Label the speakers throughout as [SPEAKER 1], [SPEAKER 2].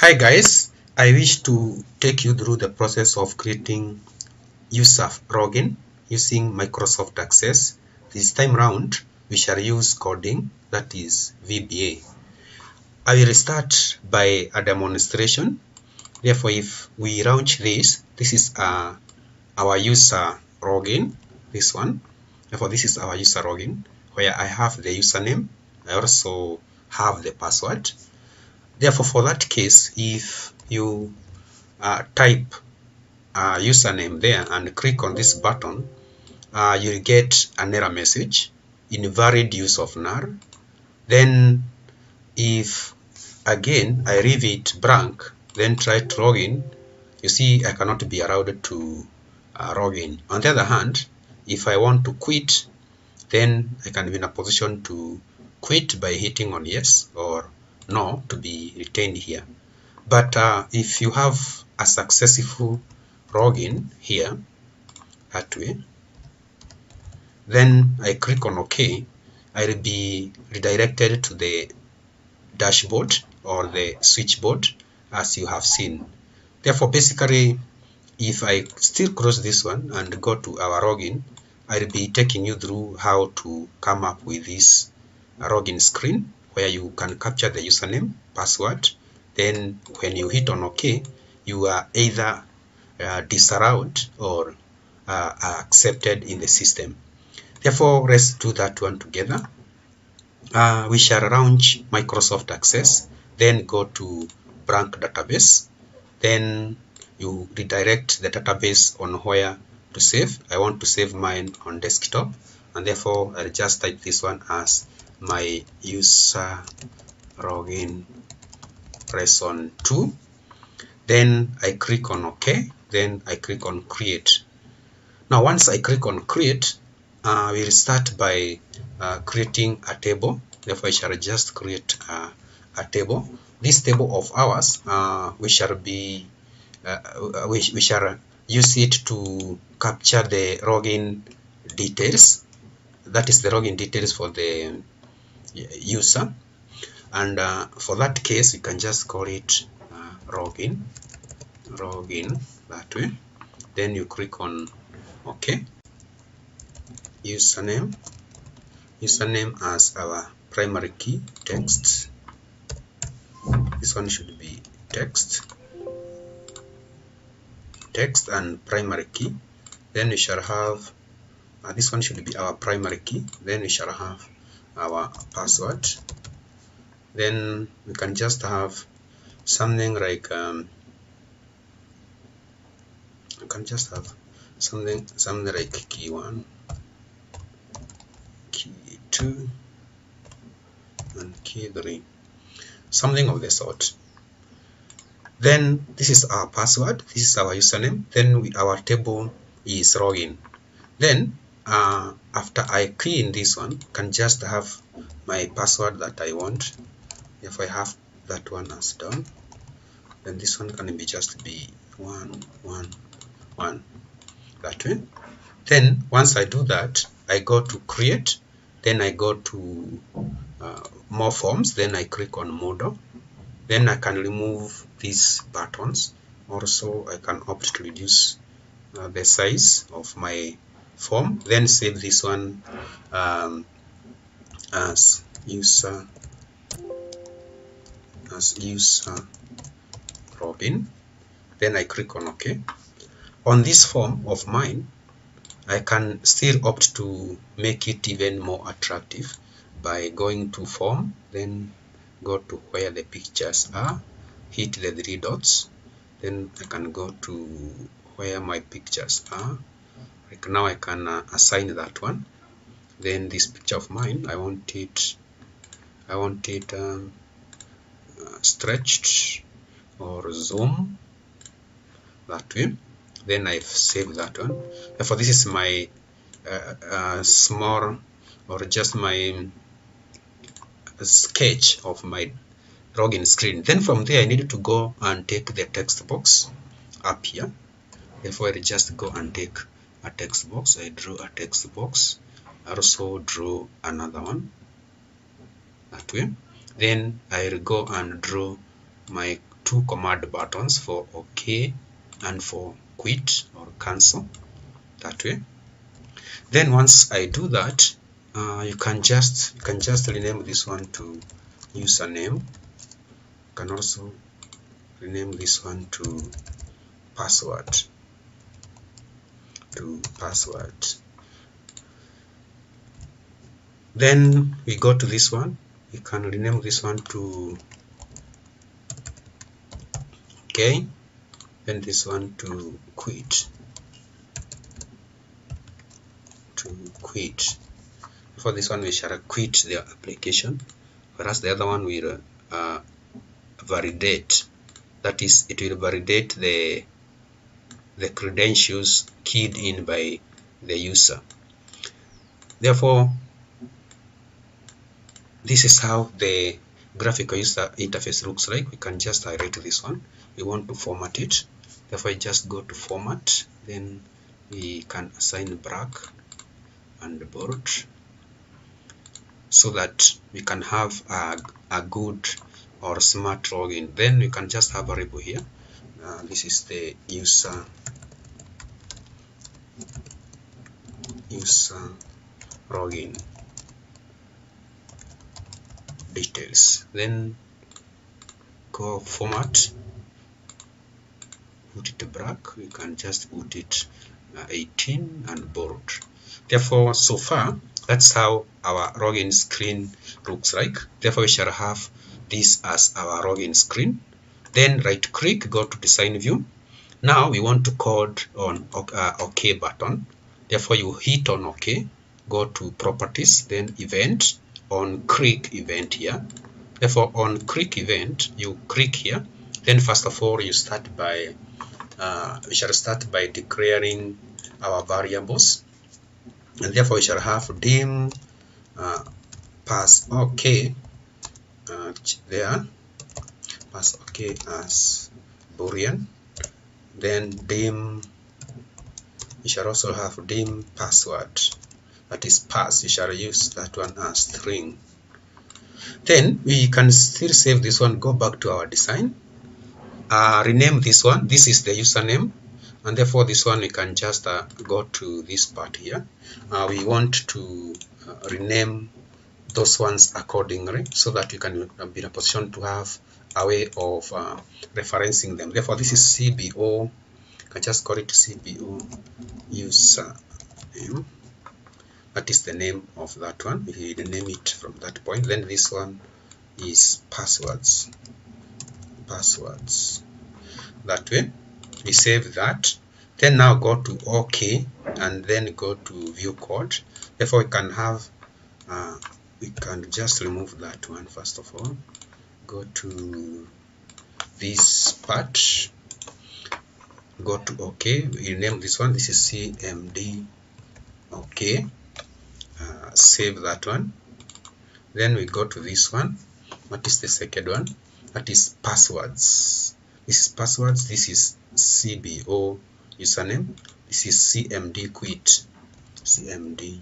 [SPEAKER 1] Hi guys, I wish to take you through the process of creating user login using Microsoft Access. This time round, we shall use coding, that is VBA. I will start by a demonstration. Therefore, if we launch this, this is our user login, this one. Therefore, this is our user login where I have the username. I also have the password. Therefore, for that case, if you type username there and click on this button, you'll get an error message, invalid use of null. Then if again I leave it blank, then try to log in, you see I cannot be allowed to log in. On the other hand, if I want to quit, then I can be in a position to quit by hitting on yes or no to be retained here. But if you have a successful login here, that way, then I click on OK, I'll be redirected to the dashboard or the switchboard as you have seen. Therefore, basically, if I still close this one and go to our login, I'll be taking you through how to come up with this login screen where you can capture the username, password. Then when you hit on OK, you are either disallowed or accepted in the system. Therefore, let's do that one together. We shall launch Microsoft Access, then go to blank database, then you redirect the database on where to save. I want to save mine on desktop, and therefore I'll just type this one as my user login lesson 2. Then I click on OK, then I click on create. Now once I click on create, we'll start by creating a table. Therefore I shall just create a table. This table of ours, we shall use it to capture the login details. That is the login details for the user, and for that case you can just call it login that way. Then you click on OK. Username as our primary key, text. This one should be text and primary key. Then we shall have this one should be our primary key. Then we shall have our password. Then we can just have something like we can just have something like key 1, key 2, and key 3, something of the sort. Then this is our password, this is our username, then our table is login. Then after I key in this one, can just have my password that I want. If I have that one as done, then this one can be just be 1 1 1 that way. Then once I do that, I go to create, then I go to more forms, then I click on model. Then I can remove these buttons. Also, I can opt to reduce the size of my form. Then save this one as user login. Then I click on OK. On this form of mine, I can still opt to make it even more attractive by going to form, then go to where the pictures are, hit the 3 dots, then I can go to where my pictures are. Like now I can assign that one. Then this picture of mine, I want it stretched or zoom that way. Then I've saved that one. Therefore this is my small or just my sketch of my login screen. Then from there I need to go and take the text box up here. Therefore I just go and take a text box. I draw a text box. I also draw another one that way. Then I'll go and draw my two command buttons for OK and for quit or cancel, that way. Then once I do that, you can just rename this one to username. You can also rename this one to password. Then we go to this one. You can rename this one to OK. Then this one to quit. For this one we shall quit the application, whereas the other one will validate. That is, it will validate the credentials keyed in by the user. Therefore, this is how the graphical user interface looks like. We can just highlight this one. We want to format it. Therefore, I just go to format. Then we can assign black and bold, so that we can have a good or smart login. Then we can just have a label here. This is the user login details. Then go format, put it black. We can just put it 18 and bold. Therefore, so far, that's how our login screen looks like. Therefore, we shall have this as our login screen. Then right click, go to design view. Now we want to code on OK button. Therefore, you hit on OK, go to properties, then event, on click event here. Therefore, on click event, you click here. Then first of all, you start by we shall start by declaring our variables. And therefore we shall have dim pass OK there, pass OK as Boolean. Then dim, we shall also have dim password, that is pass. We shall use that one as string. Then we can still save this one, go back to our design, rename this one. This is the username, and therefore this one we can just go to this part here. We want to rename those ones accordingly, so that you can be in a position to have a way of referencing them. Therefore, this is CBO. I can just call it CBO username. That is the name of that one. If you name it from that point, then this one is passwords. That way, we save that. Then now go to OK, and then go to view code. Therefore, we can have we can just remove that one first of all. Go to this part, go to OK. We name this one. This is CMD OK. Save that one. Then we go to this one. What is the second one? That is passwords. This is passwords. This is CBO username. This is CMD quit. CMD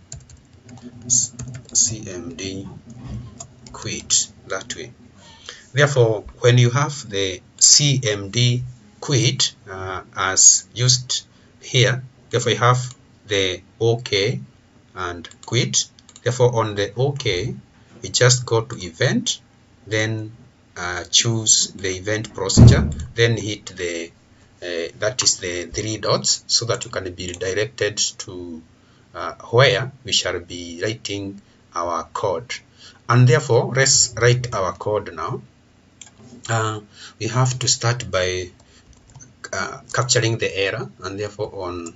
[SPEAKER 1] quit, that way. Therefore, when you have the CMD quit as used here, therefore you have the OK and quit. Therefore, on the OK, we just go to event, then choose the event procedure, then hit the that is the 3 dots, so that you can be redirected to where we shall be writing our code. And therefore, let's write our code now. We have to start by capturing the error, and therefore on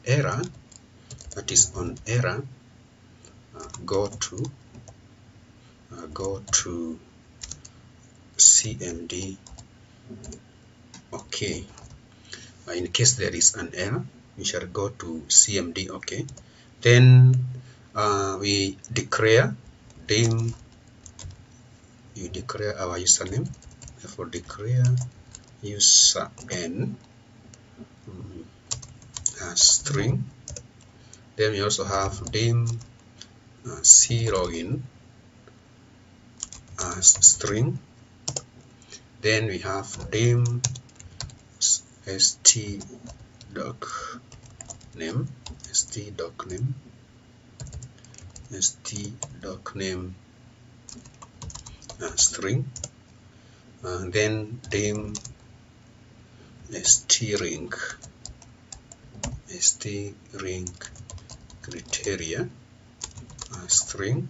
[SPEAKER 1] error, that is on error, go to CMD OK. In case there is an error, we shall go to CMD OK. Then we declare dim, you declare our username. Therefore, declare user n as string. Then we also have dim c login as string. Then we have dim st.doc name, string, and then dim string criteria string,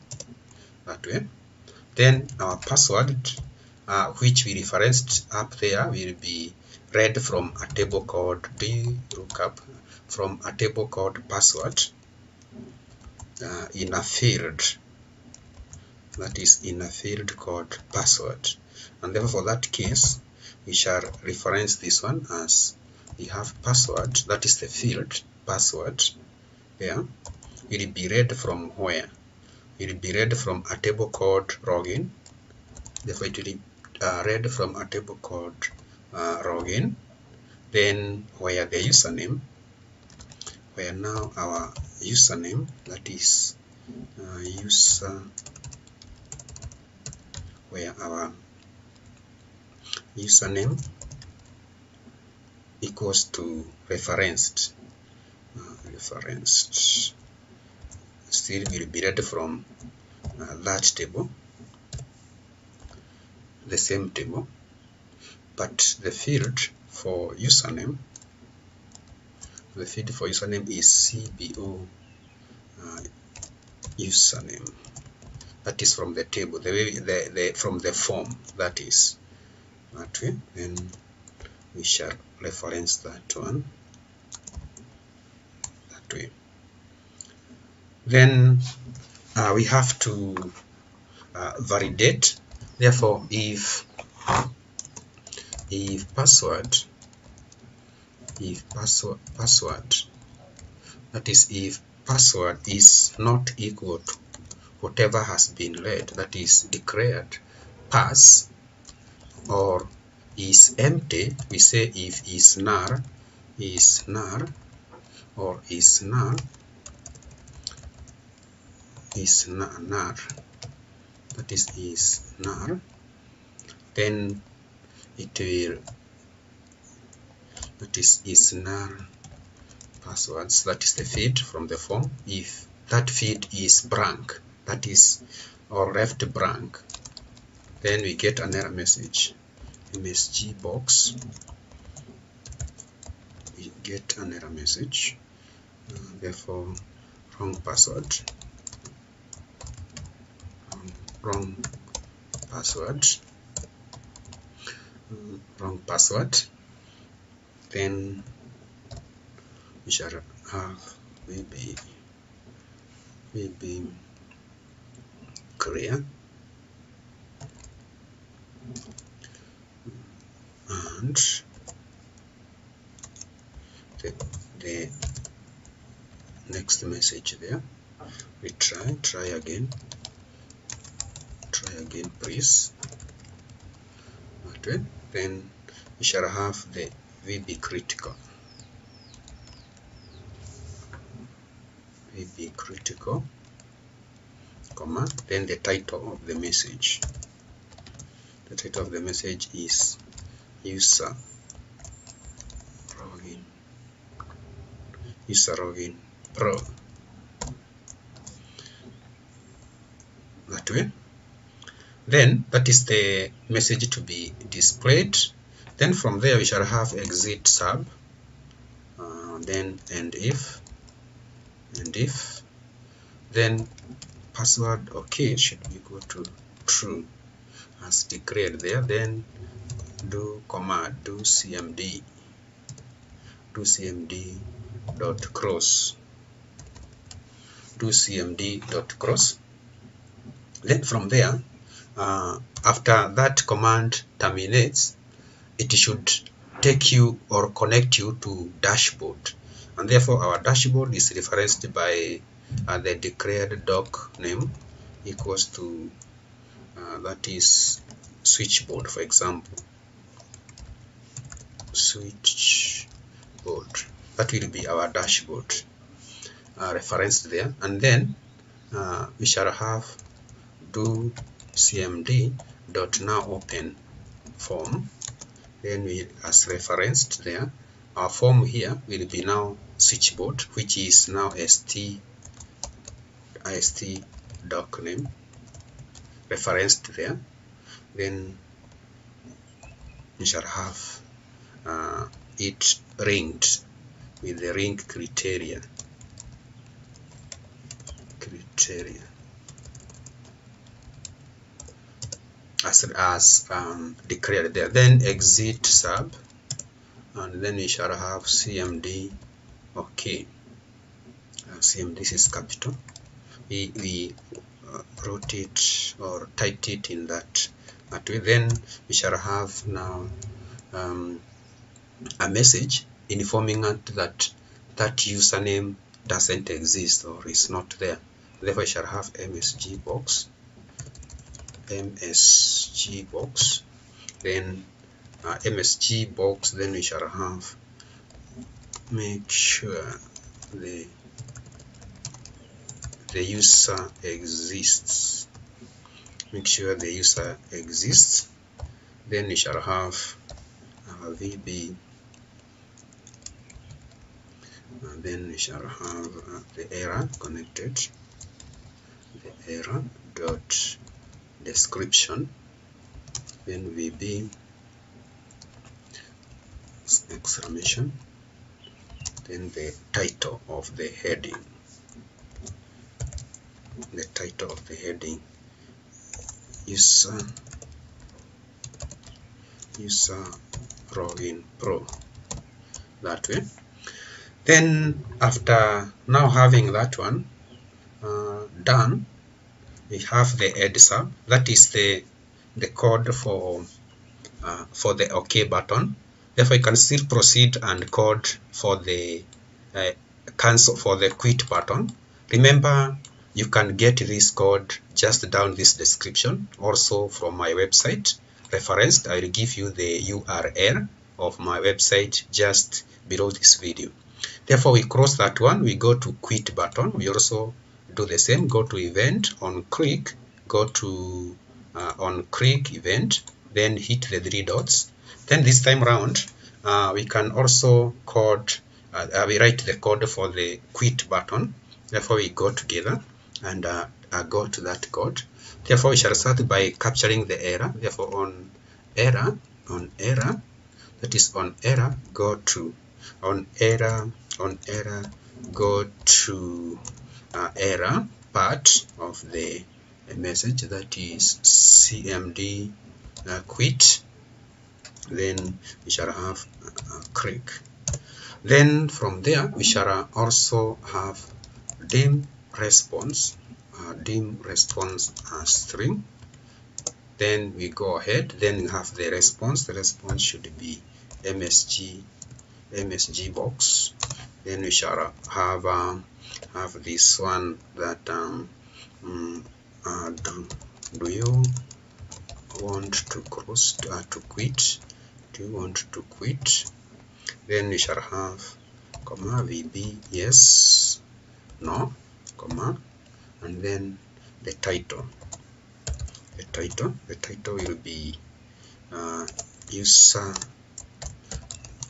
[SPEAKER 1] that way. Then our password, which we referenced up there, will be read from a table called lookup from a table called password in a field, that is in a field called password. And therefore for that case we shall reference this one as we have password, that is the field password there, will be read from where? It will be read from a table called login. Therefore it will be read from a table called login. Then where the username, where now our username, that is where our username equals to referenced, still will be read from that table, the same table, but the field for username, is CBO username. That is from the table, from the form, that is that way. Then we shall reference that one that way. Then we have to validate. Therefore, if password, that is if password is not equal to whatever has been read, that is declared pass, or is empty, we say if is null, or is null, that is null, then it will, that is null passwords, that is the field from the form. If that field is blank, that is, or left blank, then we get an error message, MSG box, we get an error message, therefore wrong password, then we shall have maybe clear, and the next message there, we try again please, that way. Then we shall have the VB critical, comma, then the title of the message. The title of the message is user login pro, that way. Then that is the message to be displayed. Then from there we shall have exit sub, then and if, then password okay should be equal to true as declared there. Then do command, do cmd dot cross, then from there, after that command terminates, it should take you or connect you to dashboard, and therefore our dashboard is referenced by the declared doc name equals to that is switchboard, for example, switchboard, that will be our dashboard referenced there. And then we shall have do cmd dot now open form. Then we, as referenced there, our form here will be now switchboard, which is now st doc name referenced there. Then we shall have it ringed with the ring criteria as declared there. Then exit sub, and then we shall have cmd. Okay, cmd, this is capital. We wrote it or typed it in that way. Then we shall have now a message informing us that that username doesn't exist or is not there. Therefore, we shall have msg box, then msg box. Then we shall have make sure the user exists. Make sure the user exists. Then we shall have VB, and then we shall have the error connected, the error dot description, then VB exclamation, then the title of the heading. The title of the heading, user login pro, that way. Then after now having that one done, we have the add sub, that is the code for the OK button. Therefore, you can still proceed and code for the cancel, for the quit button. Remember, you can get this code just down this description, also from my website referenced. I will give you the URL of my website just below this video. Therefore, we cross that one, we go to quit button. We also do the same, go to event, on click, go to on click event, then hit the 3 dots. Then this time round, we can also code, we write the code for the quit button. Therefore, we go together and go to that code. Therefore, we shall start by capturing the error. Therefore, on error, that is on error, go to on error, go to error part of the message, that is cmd quit. Then we shall have click. Then from there we shall also have dim response string. Then we go ahead, then we have the response. The response should be msg box. Then we shall have this one, that do you want to cross to quit? Do you want to quit? Then we shall have comma VB yes, no, comma, and then the title. The title will be user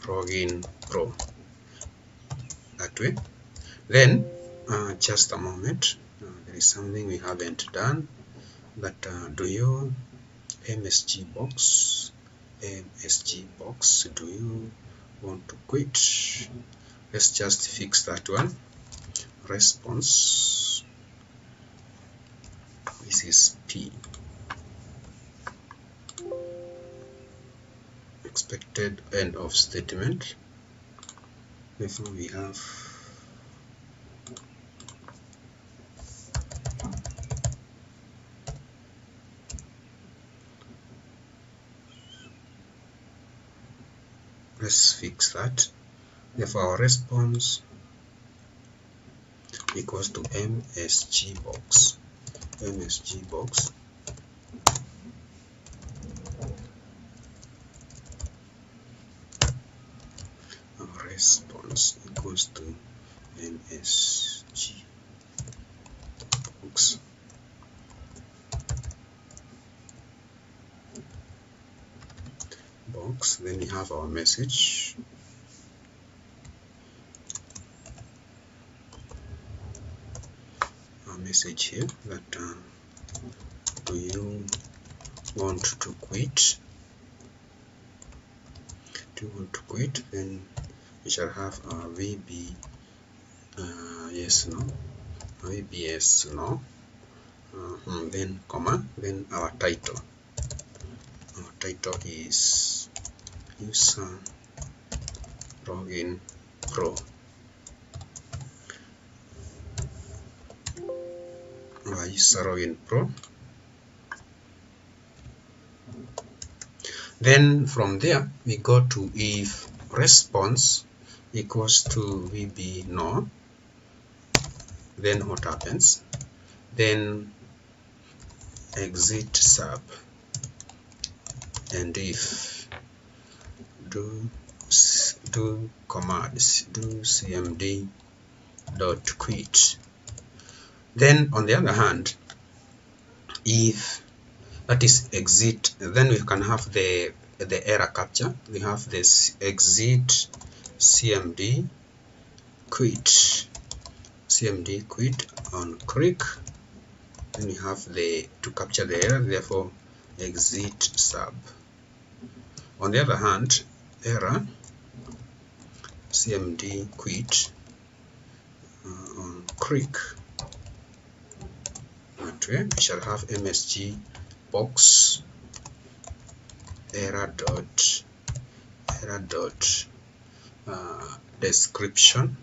[SPEAKER 1] login pro, that way. Then just a moment, there is something we haven't done, but do you msg box, do you want to quit? Let's just fix that one. Response, this is P. Expected end of statement. Therefore, we have let's fix that. Therefore, our response equals to msg box, our response equals to msg box. box. Then we have our message. Our message here that do you want to quit? Do you want to quit? Then we shall have our VB yes, no, VBS, no, then comma, then our title. Our title is User Login Pro. User Login Pro. Then from there we go to if response equals to VB no, then what happens? Then exit sub, and if do commands do cmd dot quit. Then on the other hand, if that is exit, then we can have the error capture. We have this exit cmd quit, on click. Then we have to capture the error, therefore exit sub. On the other hand, error cmd quit on click. That way we shall have msg box error dot description,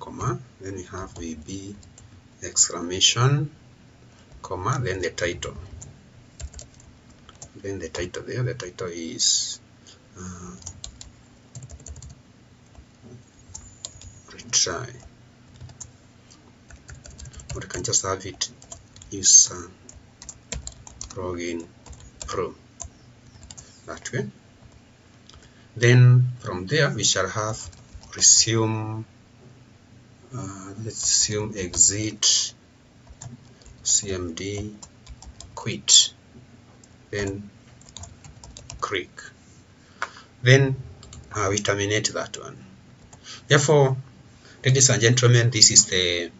[SPEAKER 1] comma, then we have VB exclamation, comma, then the title. Then the title there, the title is retry. Or you can just have it User Login Pro, that way. Then from there we shall have resume, let's assume exit cmd quit, then click. Then we terminate that one. Therefore, ladies and gentlemen, this is the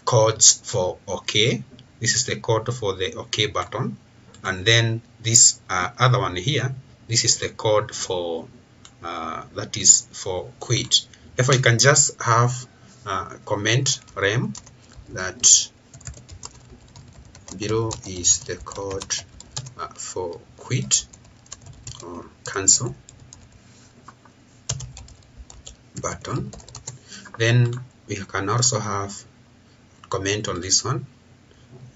[SPEAKER 1] codes for OK. This is the code for the OK button, and then this other one here, this is the code for that is for quit. Therefore, you can just have comment rem that below is the code for quit or cancel button. Then we can also have comment on this one.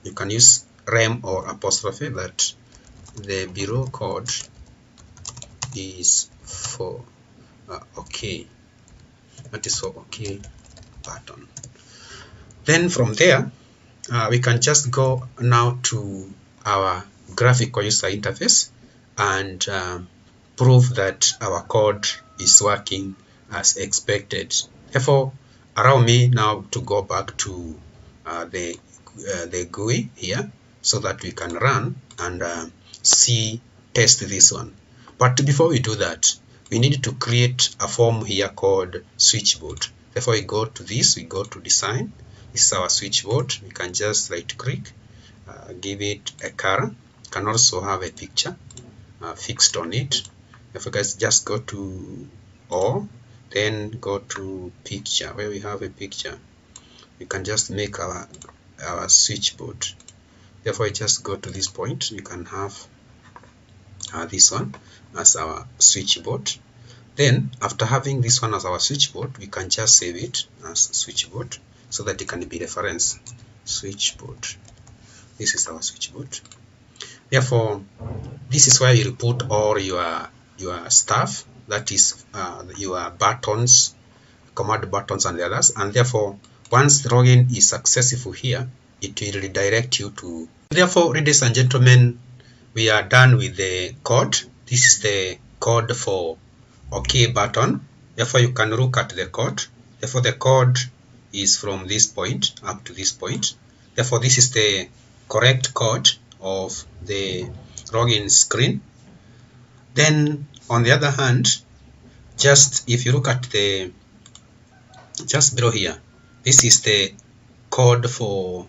[SPEAKER 1] You can use rem or apostrophe that the below code is for OK. That is for OK button. Then from there we can just go now to our graphical user interface and prove that our code is working as expected. Therefore, allow me now to go back to the GUI here so that we can run and test this one. But before we do that, we need to create a form here called switchboard. Therefore, we go to this, we go to design. This is our switchboard. We can just right click, give it a color. You can also have a picture fixed on it. If you guys just go to all, then go to picture where we have a picture. You can just make our switchboard. Therefore, just go to this point. You can have this one as our switchboard. Then after having this one as our switchboard, we can just save it as switchboard so that it can be reference switchboard. This is our switchboard. Therefore, this is where you put all your stuff, that is your buttons, command buttons and the others. And therefore, once the login is successful here, it will redirect you to. Therefore, ladies and gentlemen, we are done with the code. This is the code for OK button. Therefore, you can look at the code. Therefore, the code is from this point up to this point. Therefore, this is the correct code of the login screen. Then on the other hand, just if you look at the just below here, this is the code for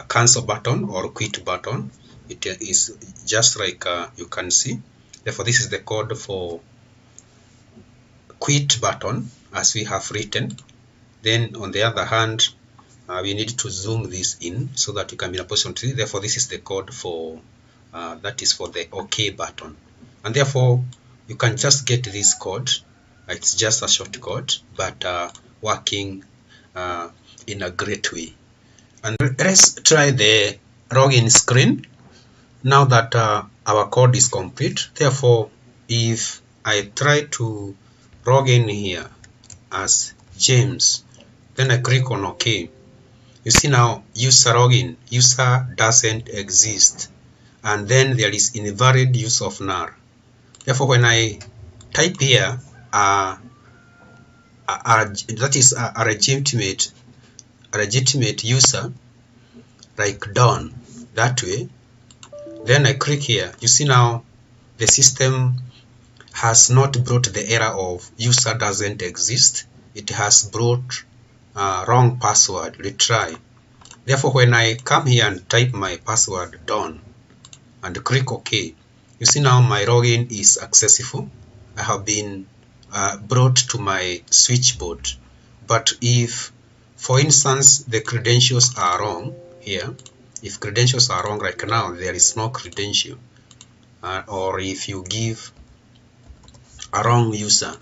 [SPEAKER 1] cancel button or quit button. It is just like you can see. Therefore, this is the code for quit button as we have written. Then on the other hand, we need to zoom this in so that you can be in a position to see. Therefore, this is the code for that is for the OK button. And therefore, you can just get this code. It's just a shortcut, but working in a great way. And let's try the login screen now that our code is complete. Therefore, if I try to log in here as James, then I click on OK. You see now user login, user doesn't exist, and then there is invalid use of null. Therefore, when I type here that is a legitimate user like Don, that way, then I click here, you see now the system has not brought the error of user doesn't exist. It has brought wrong password, retry. Therefore, when I come here and type my password Don and click OK, you see now my login is successful. I have been brought to my switchboard. But if, for instance, the credentials are wrong here, if credentials are wrong right now, there is no credential, or if you give a wrong user,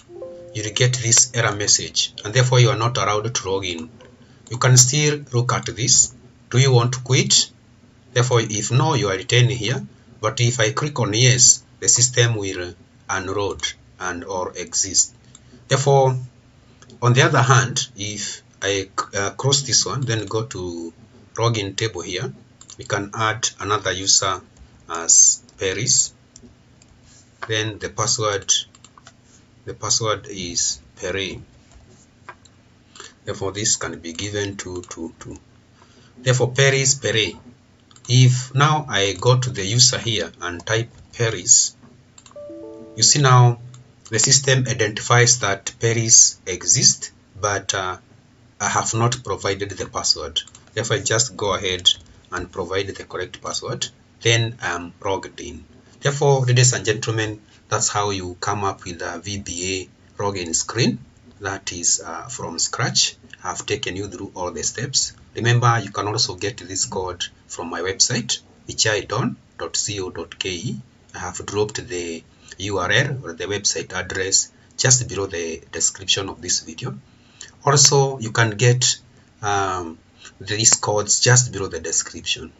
[SPEAKER 1] you will get this error message, and therefore you are not allowed to log in. You can still look at this. Do you want to quit? Therefore, if no, you are retained here. But if I click on yes, the system will unload and or exist. Therefore, on the other hand, if I cross this one, then go to login table here, we can add another user as Paris. Then the password is Perry. Therefore, this can be given to. Therefore, Paris Perry. If now I go to the user here and type Paris, you see now the system identifies that Paris exists, but I have not provided the password. Therefore, I just go ahead and provide the correct password. Then I'm logged in. Therefore, ladies and gentlemen, that's how you come up with a VBA login screen. That is from scratch. I've taken you through all the steps. Remember, you can also get this code from my website, ichaidon.co.ke. I have dropped the URL or the website address just below the description of this video. Also, you can get these codes just below the description.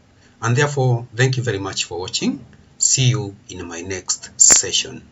[SPEAKER 1] And therefore, thank you very much for watching. See you in my next session.